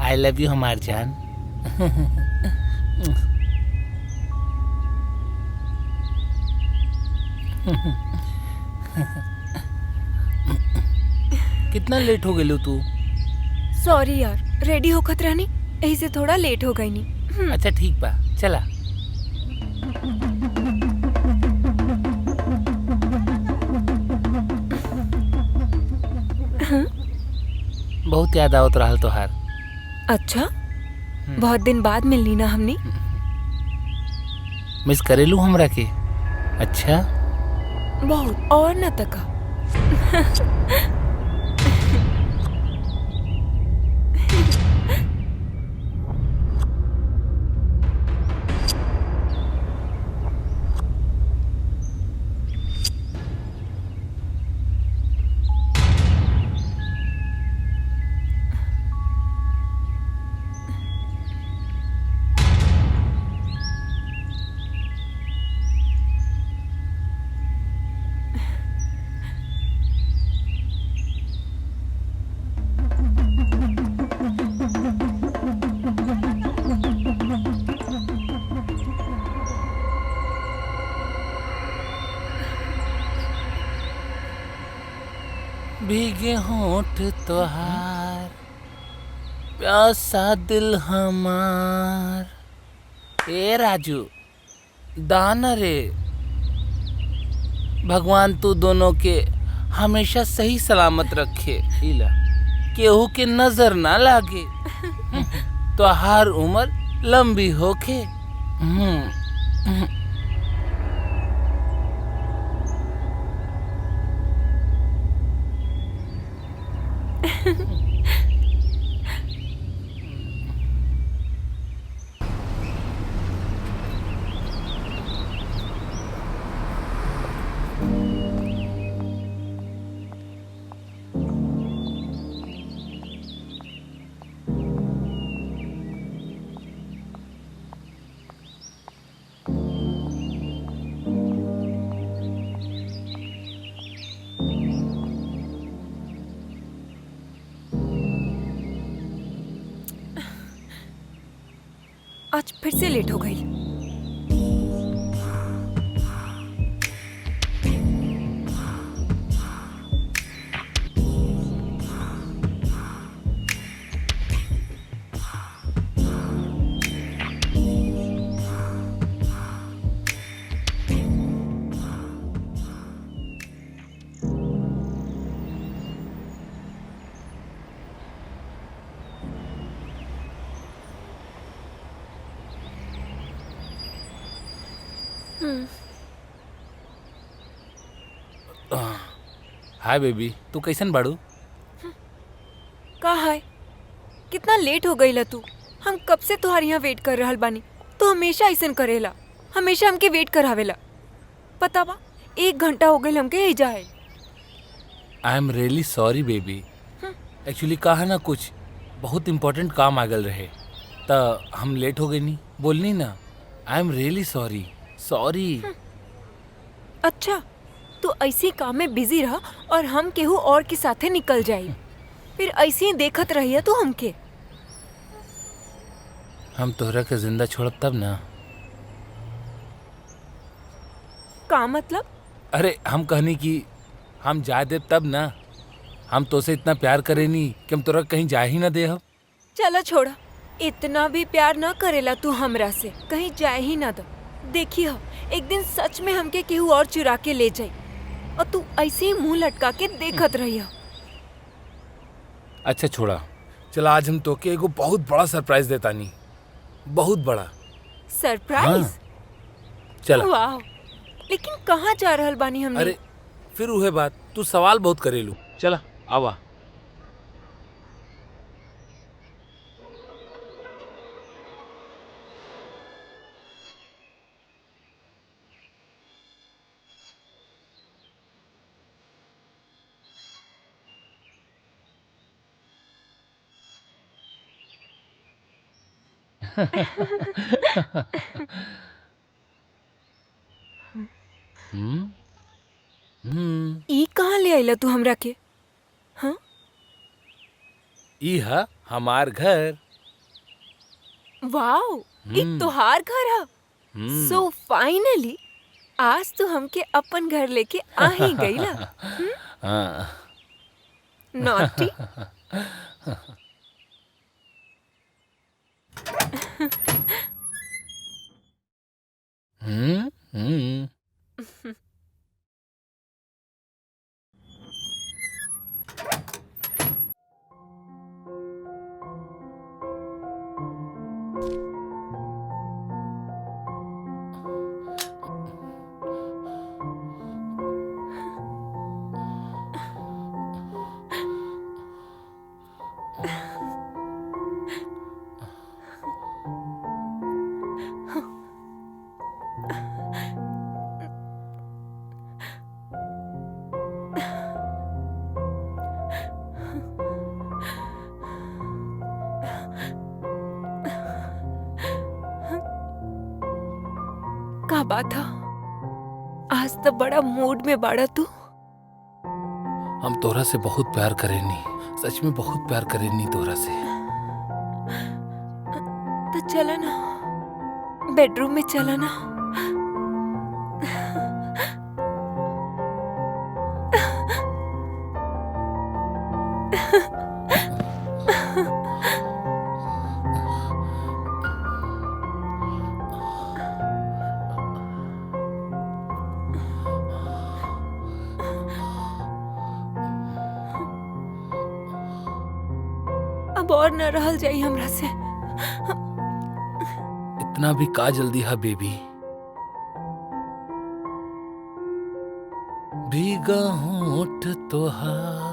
I love you हमार जान। कितना लेट हो गेलू तू? सॉरी यार, रेडी होखत रहनी, यही से थोड़ा लेट हो गई नी। अच्छा ठीक बा, चला। बहुत याद आवत रहल तोहार। अच्छा, बहुत दिन बाद मिलनी ना हमनी। मिस करेलू हमरा के? अच्छा बहुत, और न तका। भीगे होठ तोहार, प्यासा दिल हमार। ए राजू, दान रे। भगवान तू दोनों के हमेशा सही सलामत रखे। इला केहू के नजर ना लागे। तोहार उम्र लंबी होखे। आज फिर से लेट हो गई। हाय बेबी, तू कैसन बाड़ू? का है? कितना लेट हो गई तू। हम कब से तुम्हारे यहाँ वेट कर रहल बानी। तू हमेशा ऐसन करेला, हमेशा हमके वेट करावेला। पता बा, 1 घंटा हो गई हमके यही जाए। I am really sorry baby. Actually कहा ना, कुछ बहुत इम्पोर्टेंट काम आ गल रहे त हम लेट हो गई नी बोलनी ना। I am really sorry. Sorry. अच्छा, तू ऐसे काम में बिजी रहा और हम केहू और के साथे निकल जाई। फिर ऐसे ही देखत रहिए तू हमके। हम तोहरा के जिंदा छोड़ब तब ना। का मतलब? अरे हम कहनी कि हम जा दे तब ना। हम तो से इतना प्यार करे नी कि हम तोरा कहीं जा ही ना दे। हम चला छोड़ा, इतना भी प्यार न करेला तू हमरा से, कहीं जाए ही ना दो। देखी हो, एक दिन सच में हमके केहू और चुरा के ले जाई और तू ऐसे ही मुंह लटका के देखत रही हो। अच्छा छोड़ा, चला आज हम तोके एगो बहुत बड़ा सरप्राइज देता नी। बहुत बड़ा सरप्राइज? चला। वाह, लेकिन कहाँ जा रहल बानी हमने? अरे फिर उहे बात, तू सवाल बहुत करेलू। चला आवा। ई कहाँ ले आइला तू हमरा के? हाँ, ई है हमार घर। वाओ, एक तोहार घर है। हम्म। सो फाइनली आज तू हमके अपन घर लेके आ ही गईला। हाँ। नॉटी। हम्म। हम्म। का बात है? आज तो बड़ा मूड में बाड़ा तू। हम तोरा से बहुत प्यार करेनी, सच में बहुत प्यार करेनी तोरा से। तो चला ना, बेडरूम में चला ना। अब और न रहल जाई हमरा से। इतना भी का जल्दी है बेबी। भीगा होठ तोहार